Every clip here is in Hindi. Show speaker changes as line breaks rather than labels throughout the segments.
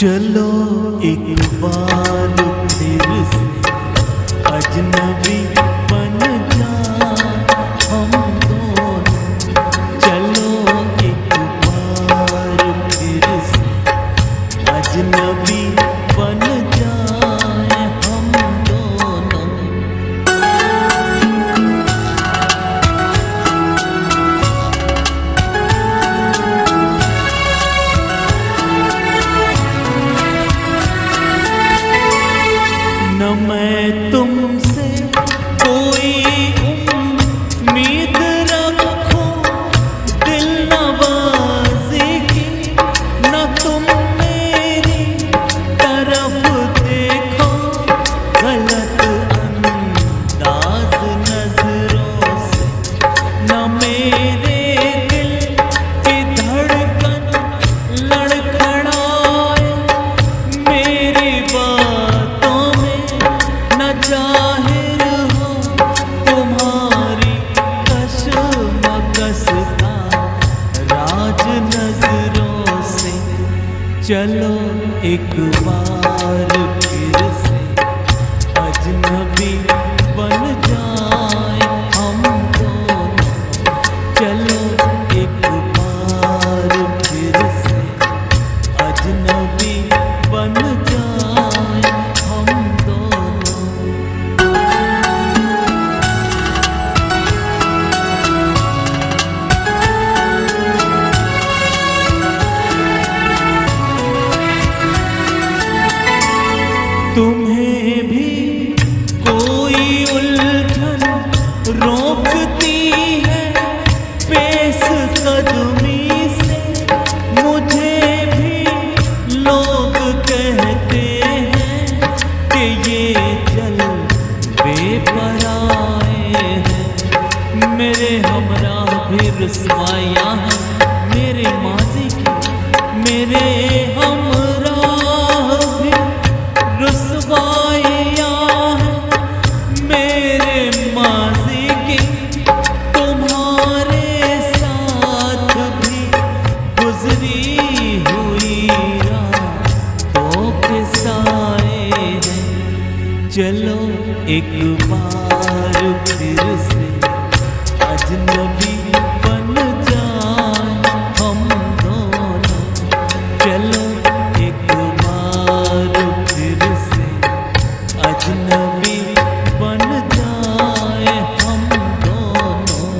चलो एक बार फिर से अजनबी बन जाए हम दोनों। चलो एक बार फिर से अजनबी बन जाए हम दोनों। न मैं तुमसे कोई उम्मीद रखूं दिल नवाज़ी की, न तुम मेरी तरफ देखो गलत अंदाज नजरों से। न मेरे दिल की धड़कन लड़खड़ाए मेरी बातों में, न जाहिर हो तुम्हारी कशमकश का राज नजरों से। चलो एक बार फिर से अजनबी बन जाए हम दोनों। चलो एक बार फिर से अजनबी बन जाए हम दोनों। तुम्हें भी कोई उलझन रोकती है पेश कदमी से, मुझे भी लोग कहते हैं कि ये जलवे पर आए हैं। मेरे हमराह भी रुसवाइयाँ हैं मेरे माज़ी की, मेरे हमराह भी रुसवाइयाँ हैं मेरे माज़ी की। तुम्हारे साथ भी गुजरी हुई रातों के साए हैं। चलो एक बार फिर से अजनबी बन जाए हम दोनों। चलो एक बार फिर से अजनबी बन जाए हम दोनों।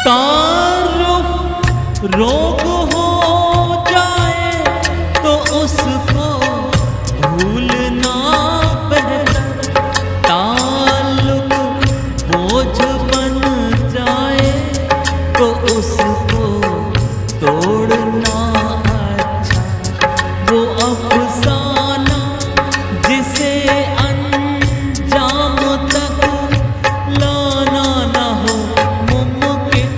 तारुफ रोग हो जाए तो उसको भूलना बेहतर, ताल्लुक बोझ बन जाए तो उसको तोड़ना अच्छा। वो अफसाना जिसे अंजाम तक लाना न हो मुमकिन,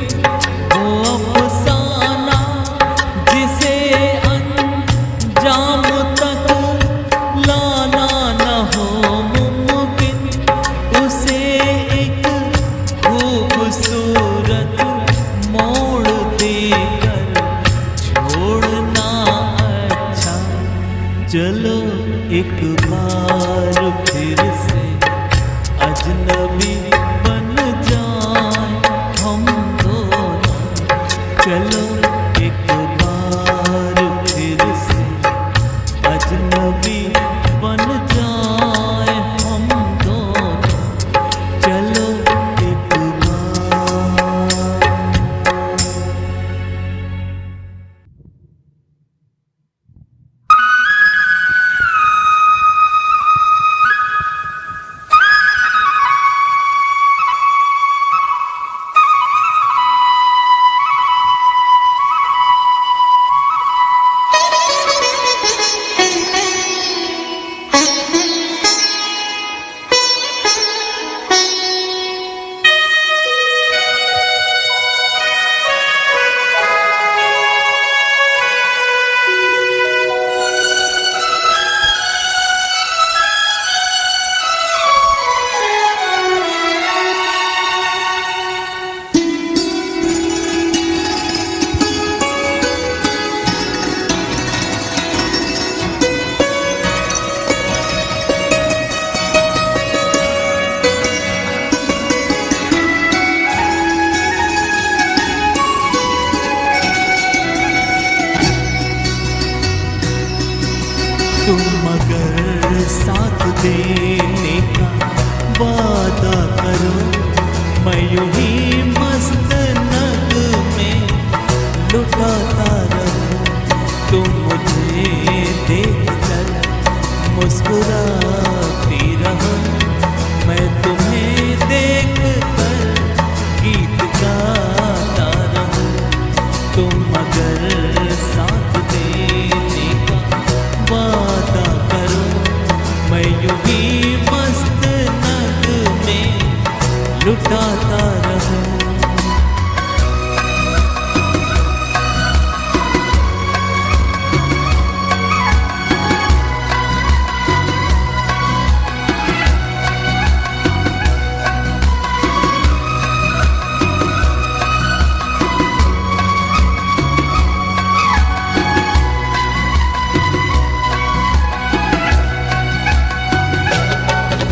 साथ देने का वादा करो। मैं यूं ही मस्त नग में लुटाता रहूं, तुम मुझे देख कर मुस्कुराती रहो। मैं तुम्हें देख कर गीत गाता रहूं, तुम अगर साथ देने का वादा करो। मैं यूं ही मस्त नग में लुटाता रहूं।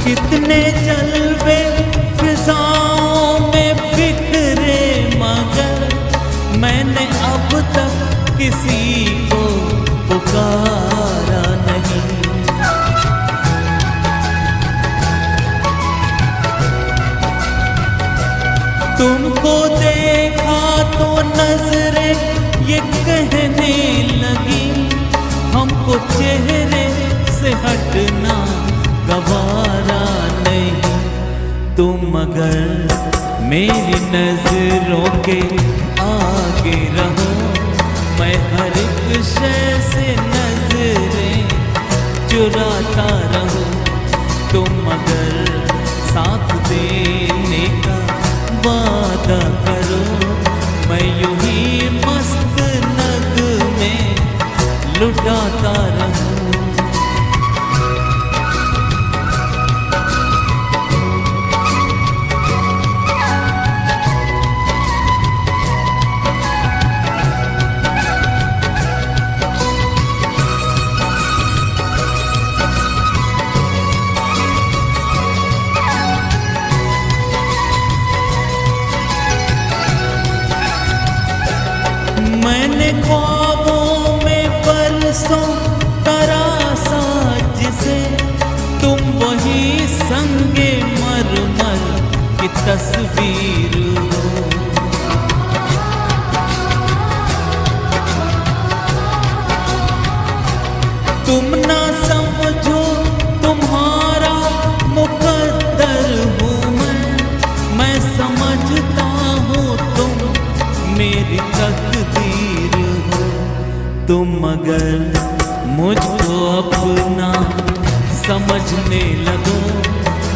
कितने जलवे फिजाओं में बिखरे, मगर मैंने अब तक किसी को पुकारा नहीं। तुमको देखा तो नजरें ये कहने लगी, हमको चेहरे से हटना गवारा नहीं। तुम अगर मेरी नजरों के आगे रहो, मैं हर एक शय से नजरें चुराता रहूं। तुम अगर साथ देने का वादा करो, मैं यूं ही मस्त नग में लुटाता रहूं। मैंने ख्वाबों में बरसों तरासा जिसे, तुम वही संगे मरमर की तस्वीर हो। तुम ना समझो तुम्हारा मुकद्दर हूँ मैं समझता हूँ तुम मेरी तकदीर हो। तुम अगर मुझको अपना समझने लगो,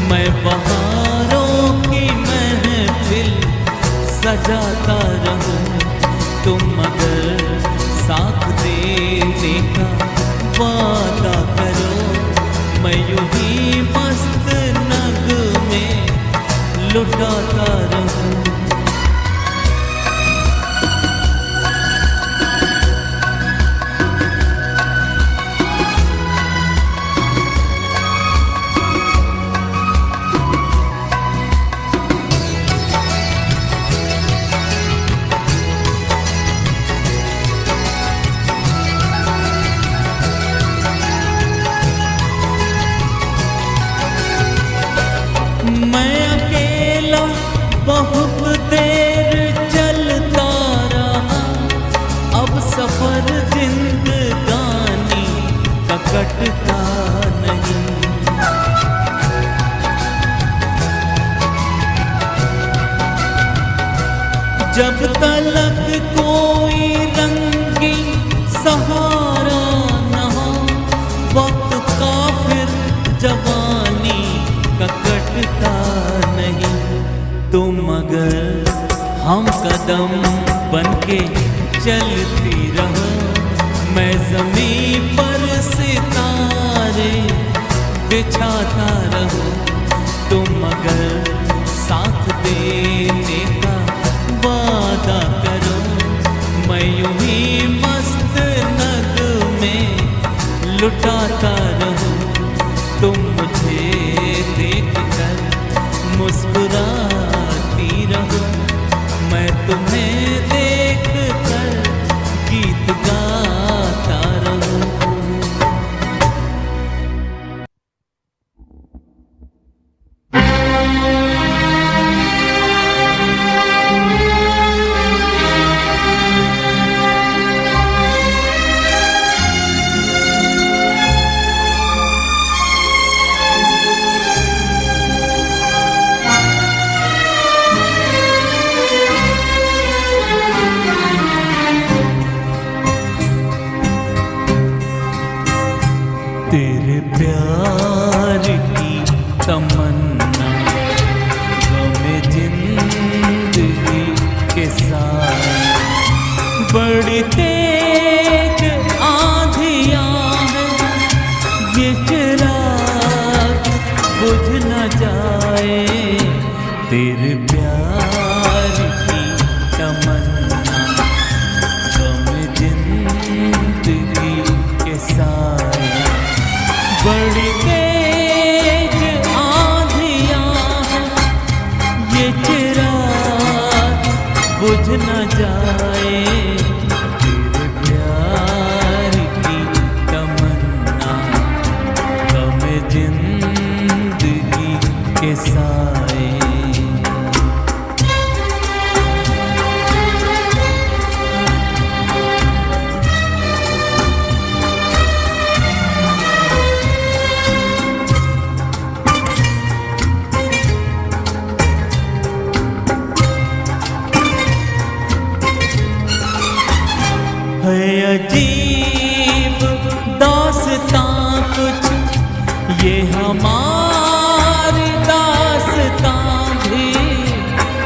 मैं बहारों की महफिल सजाता रहूं। तुम अगर साथ देने का वादा करो, मैं यूं ही मस्त नग में लुटाता रहूं। मैं अकेला बहुत देर चलता रहा, अब सफर जिंदगानी का कटता नहीं। जब तलक कोई रंगी सहारा न हो, वक्त काफिर जवानी का कटता नहीं। तुम अगर हम कदम बनके चलती रहो, मैं ज़मीं पर सितारे बिछाता रहूं। तुम अगर साथ देने का वादा करो, मैं यूं ही मस्त नग में लुटाता रहूं। तुम मुझे देख कर मुस्कुराती रहो, मैं तुम्हें देख कर गीत गाता रहूं। तेरे प्यार की तमन्ना गम जिंदगी के साए। बड़ी तेज आंधियां हैं, ये चिराग बुझ न जाए। तेरे प्यार की तमन्ना गम जिंदगी के साए। है अजीब दास्तां कुछ ये हमारी दास्तां भी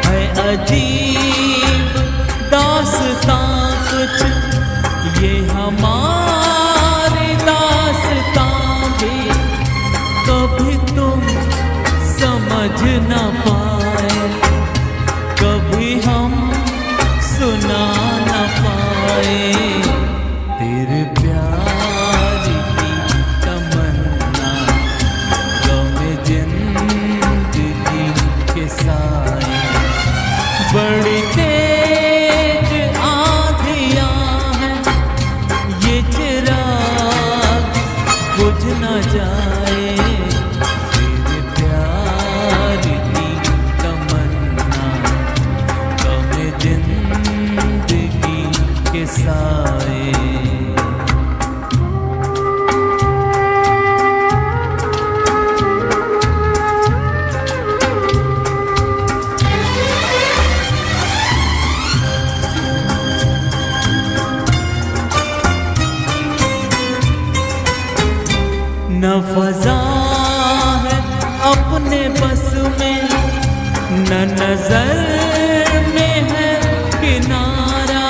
है। अजीब दास्तां कुछ ये हमारी दास्तां भी। कभी तुम समझ न पाए, कभी हम सुना न पाए। तेरे प्यार की तमन्ना गम जिंदगी के साए। बड़ी तेज आंधियां हैं, ये चिराग बुझ न जाए। तेरे प्यार की तमन्ना गम जिंदगी के साए। न फजा है अपने बस में, न नजर में है किनारा।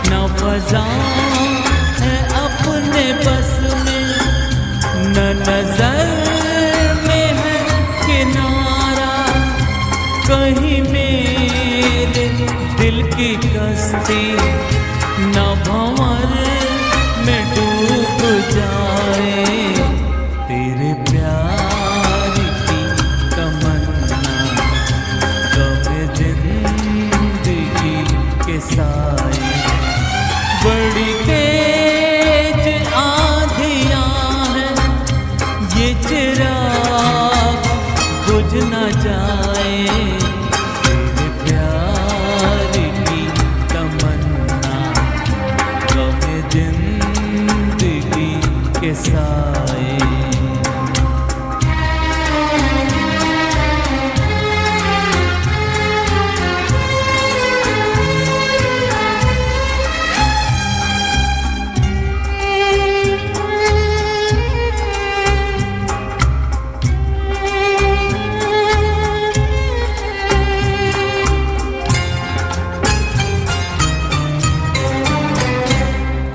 न फजा है अपने बस में, न नजर में है किनारा। कहीं मेरे दिल की कश्ती न भंवर में डूब जाए। तेरे प्यार की तमन्ना गम जिंदगी के साए। बड़ी तेज आंधियां हैं, ये चिराग बुझ न जाए। तेरे प्यार की तमन्ना गम जिंदगी के साए।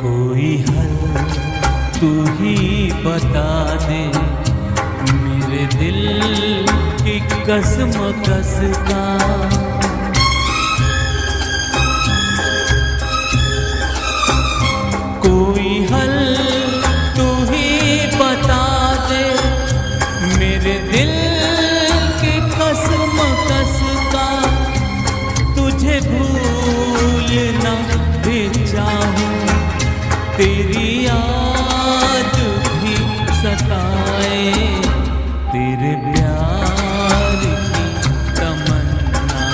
कोई हल तू ही बता दे, मेरे दिल की कसम कस का। कोई हल तू ही बता दे, मेरे दिल की कसम कस का। तुझे भूलना भी चाहूं, तेरी याद भी सताए। तेरे प्यार की तमन्ना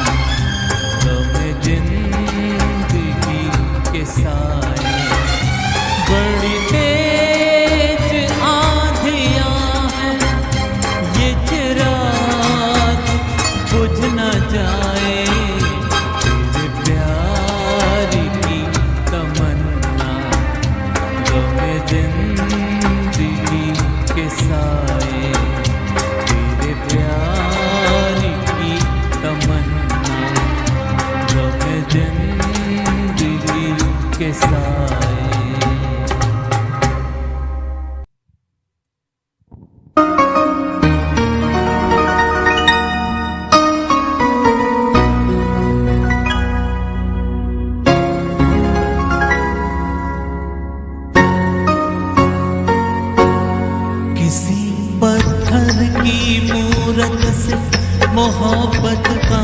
मोहब्बत का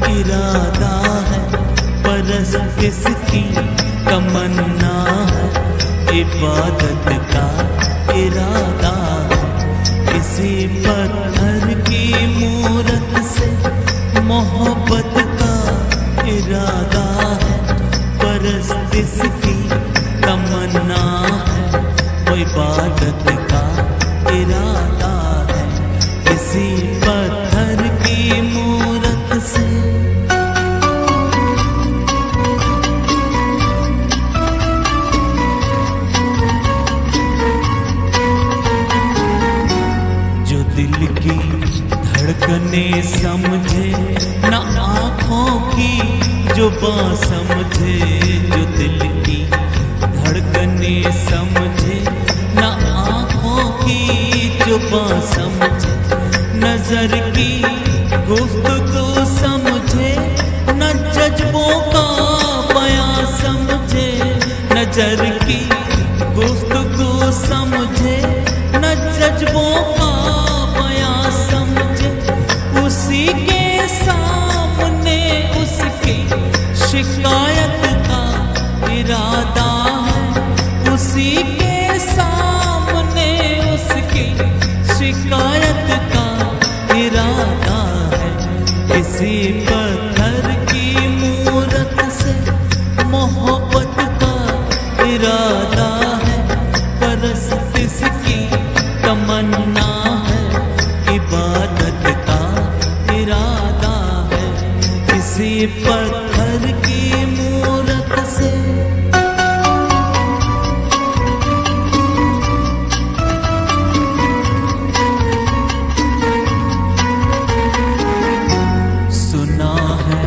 इरादा है, परस्त किसकी तमन्ना है, इबादत का इरादा है। किसी पत्थर की मूरत से मोहब्बत का इरादा है, परस्त इसकी तमन्ना है, वो इबादत का इरादा है। किसी पत्थर की मूरत से जो दिल की धड़कने समझे, न आँखों की जो बात समझे, जो दिल की धड़कने समझे, न आँखों की जो बात समझे, नजर की गुफ्तगू समझे, न जज्बों का बयां समझे, नजर की गुफ्तगू समझे, न जज्बों का बयां समझे, उसी के सामने उसकी शिकायत का इरादा है, उसी के सामने उसकी शिकायत का इरादा है। किसी पत्थर की मूरत से मोहब्बत का इरादा है, परस्त इसकी तमन्ना है, इबादत का इरादा है। किसी पत्थर की मूरत से सुना है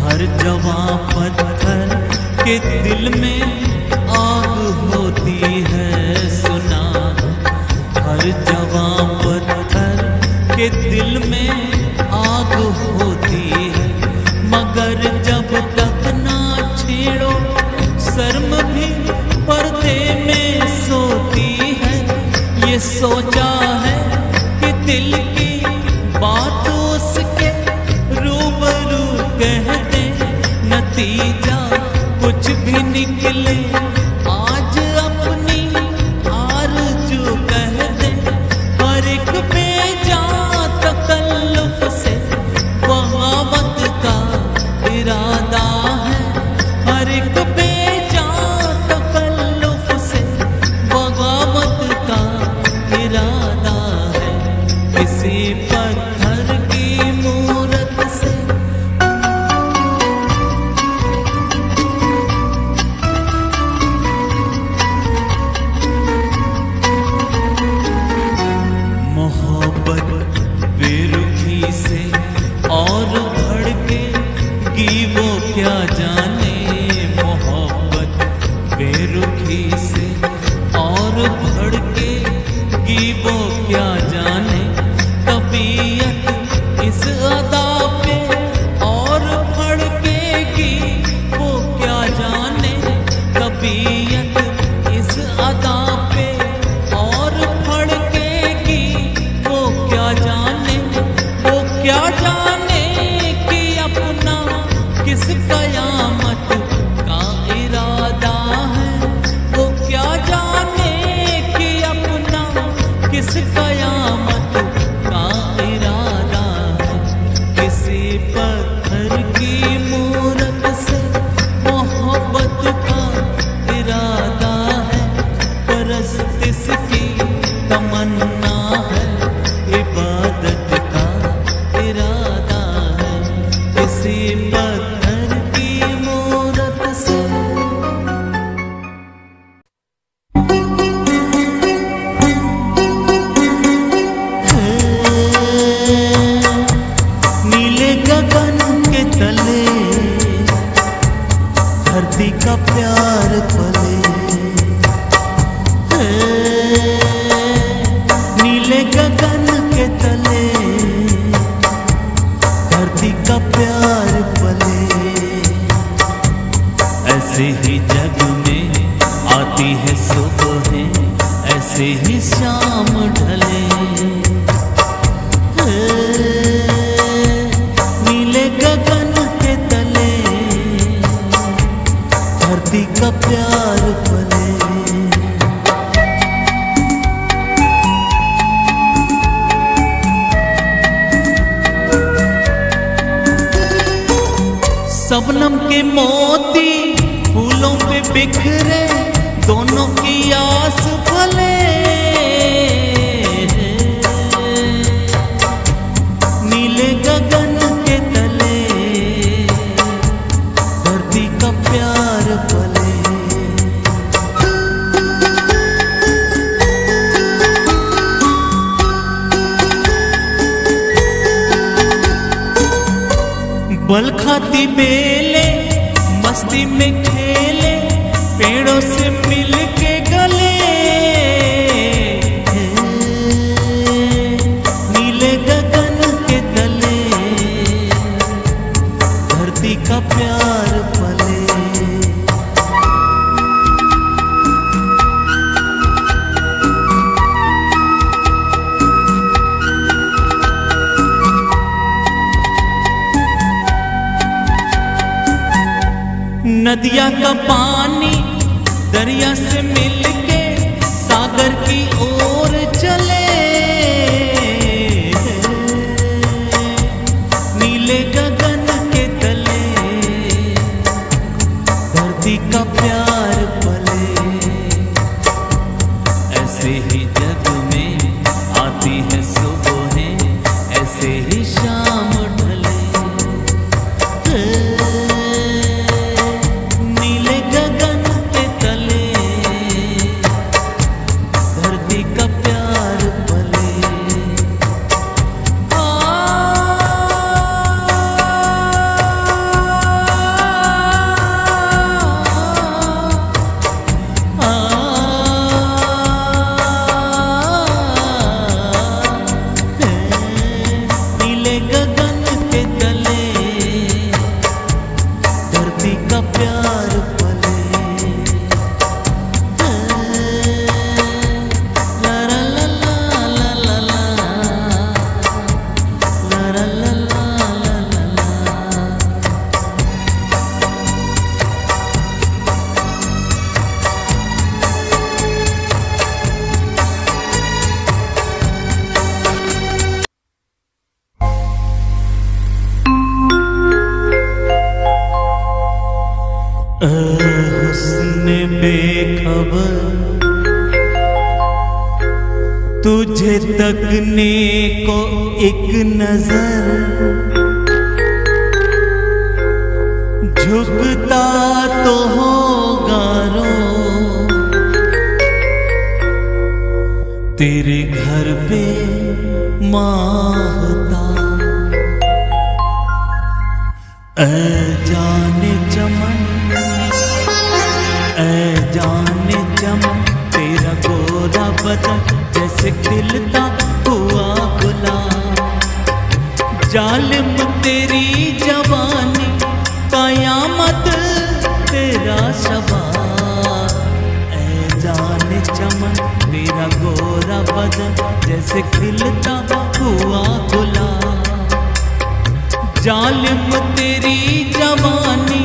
हर जवां पत्थर के दिल में आग होती है, सुना हर जवां पत्थर के दिल में आग होती है, मगर जब तक ना छेड़ो शर्म भी पर्दे में सोती है। ये सोचा है कि दिल की बात उसके रूबरू कह दे, नतीजा कुछ भी निकले आज अपनी आरज़ू कह दे। हर एक बेजा तकल्लुफ से बगावत का इरादा है, हर एक बेजा तकल्लुफ से बगावत का इरादा है। किसी पत्थर की मूरत से मोहब्बत बेरुखी से और भड़केगी वो क्या जाने, मोहब्बत बेरुखी से और भड़केगी वो क्या जाने, तबीयत इस अदा पे और भड़केगी वो क्या जाने, तबीयत इस अदा पे और भड़केगी वो क्या जाने, वो क्या जाने कि अपना किस कयामत का इरादा है, वो क्या जाने कि अपना किस कयामत का इरादा है। किसी पत्थर की मूरत से मोहब्बत का इरादा है, परस्त इसकी तमन्ना है, इबादत का इरादा है। किसी पत्थर की मूरत से नीले गगन के तले धरती का प्यार पले, नीले गगन के तले धरती का प्यार पले। ऐसे ही जग में आती है सुबहें, ऐसे ही शाम ढले, शबनम के मोती फूलों पे बिखरे, दोनों की आस फले। नीले गगन के तले धरती का प्यार पले। बल खाती बेले मस्ती में खेले, पेड़ों से मिल के गले। नीले गगन के तले धरती का प्यार पले। नदिया का पानी दरिया से मिलके सागर की ओर चले। नीले गगन के तले धरती का प्यार पले। ऐसे ही जग में आती है सुबहें, ऐसे ही शाम ढले। हुस्न बेखबर तुझे तकने को एक नजर, झुकता तो होगा रो तेरे घर पे माहता। जाने चमन जाने चमन तेरा गोरा बदन जैसे खिलता हुआ गुलाब। जालिम तेरी जवानी कयामत तेरा शबाब। जाने चमन तेरा गोरा बदन जैसे खिलता हुआ गुलाब। जालिम तेरी जवानी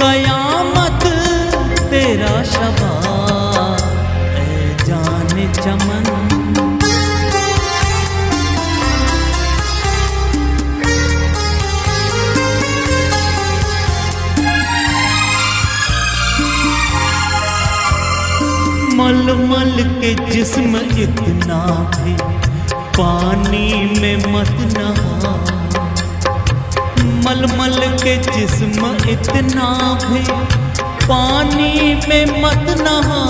कयामत तेरा शबाब। जाने चमन मलमल के जिस्म इतना भी पानी में मत नहा। मलमल के जिस्म इतना भी पानी में मत नहा।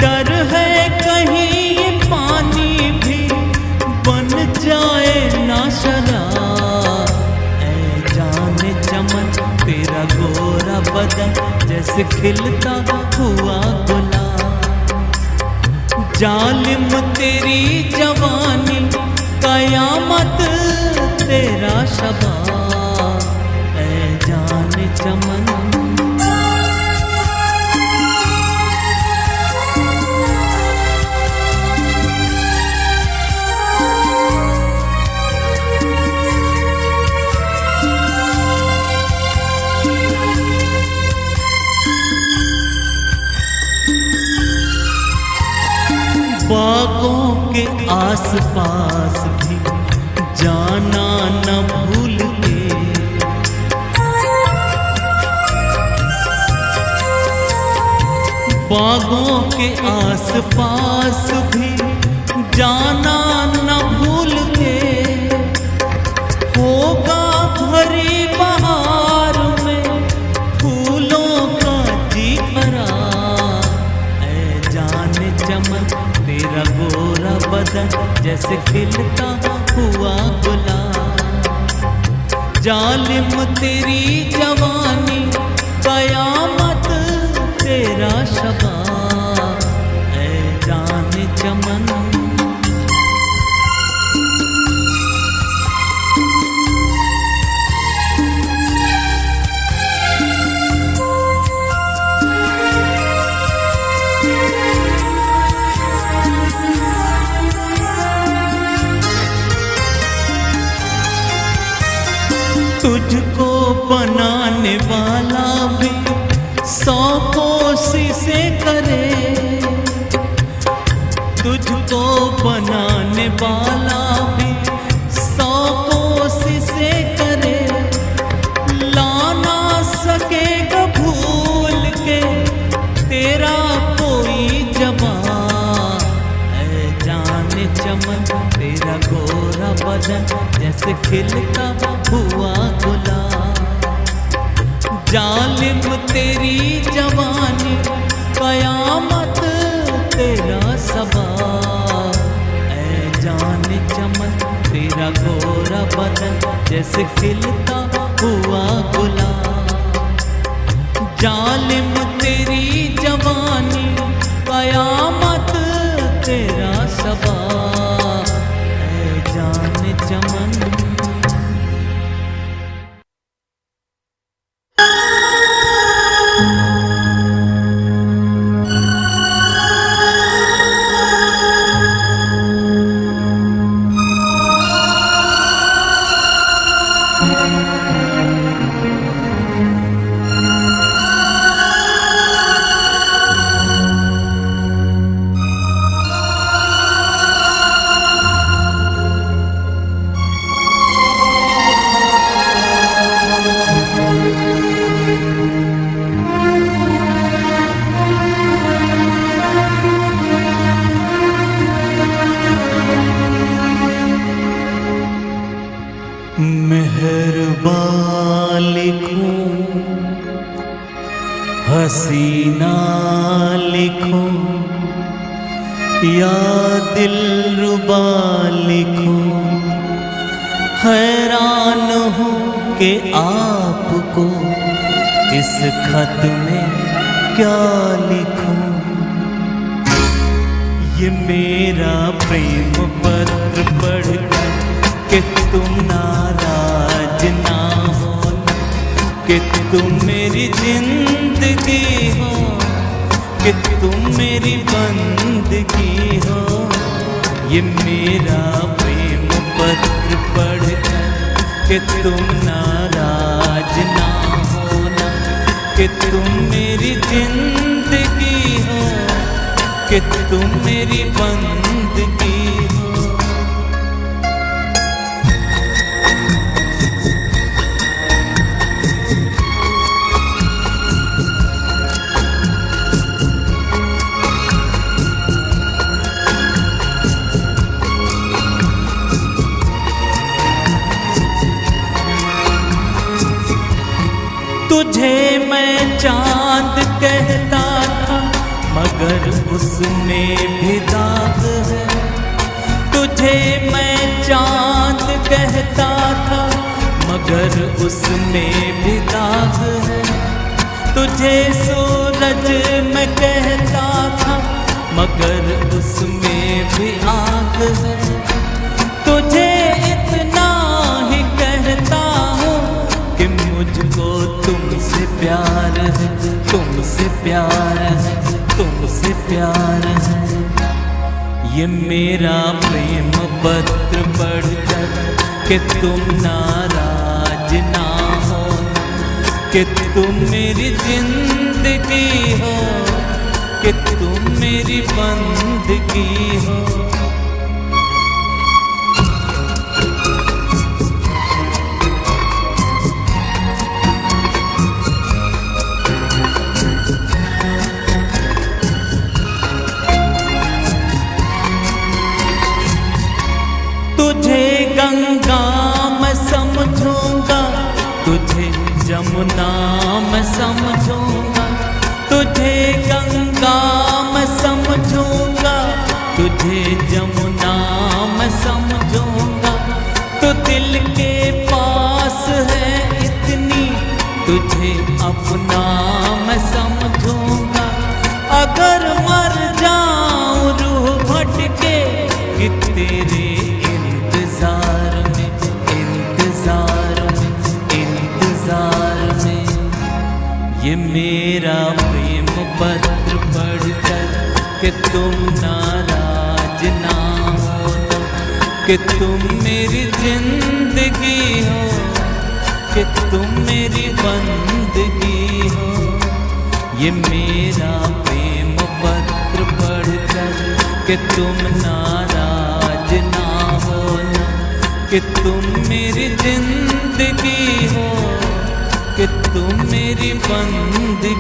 डर है कहीं ये पानी भी बन जाए ना शराब। जाने चमन तेरा गोरा बदन जैसे खिलता हुआ गुलाब। जालिम तेरी जवानी कयामत तेरा शबाब। जाने चमन बागों के आसपास भी जाना न भूल के। पास पास भी जाना न भूल के, होगा भरी बहार में फूलों का जी भरा। ऐ जाने चमन तेरा गोरा बदन जैसे खिलता हुआ गुलाब। जालिम तेरी जवानी कयामत तेरा शबाब। ऐ जाने चमन तुझको बनाने वाला भी 100 कोशिशें करे। तुझको बनाने वाला भी 100 कोशिशें करे। ला ना सकेगा भूल के तेरा कोई जवाब। ऐ जाने चमन तेरा गोरा बदन जैसे खिलता हुआ गुलाब। जालिम तेरी जवानी कयामत तेरा सबाब। ऐ जाने चमन तेरा गोरा बदन जैसे खिलता हुआ गुलाब। जालिम तेरी जवानी कयामत तेरा सबाब। ऐ जाने चमन मेहरबान लिखूं हसीना लिखूं या दिलरुबा लिखूं। हैरान हूँ कि आपको इस खत में क्या लिखूं। ये मेरा प्रेम पत्र पढ़कर कि तुम नाराज ना हो, कि तुम मेरी जिंदगी हो, कि तुम मेरी बंदगी हो। ये मेरा प्रेम पत्र पढ़कर कि तुम नाराज ना होना, कि तुम मेरी जिंदगी हो, कि तुम मेरी बंदगी हो। तुझे मैं चांद कहता था मगर उसमें भी दाग है। तुझे मैं चांद कहता था मगर उसमें भी दाग है। तुझे सूरज मैं कहता था मगर उसमें भी आग है। तुझे इतना ही कहता हूँ कि मुझको तुमसे प्यार है, तुमसे प्यार है, तुमसे प्यार है। ये मेरा प्रेम पत्र पढ़कर कि तुम नाराज ना हो, कि तुम मेरी जिंदगी हो, कि तुम मेरी बंदगी हो। यमुना मैं समझूंगा, तुझे गंगा मैं समझूंगा, तुझे जमुना मैं समझूंगा। तो दिल के पास है इतनी, तुझे अपना मैं समझूंगा। अगर मर जाऊं रूह भटके कि तेरे इंतजार में, इंतजार में, इंतजार में। ये मेरा प्रेम पत्र पढ़कर कि तुम नाराज ना होना, कि तुम मेरी जिंदगी हो, कि तुम मेरी बंदगी हो। ये मेरा प्रेम पत्र पढ़कर कि तुम नाराज ना होना, कि तुम मेरी जिंदगी हो, कि तुम मेरी बंदगी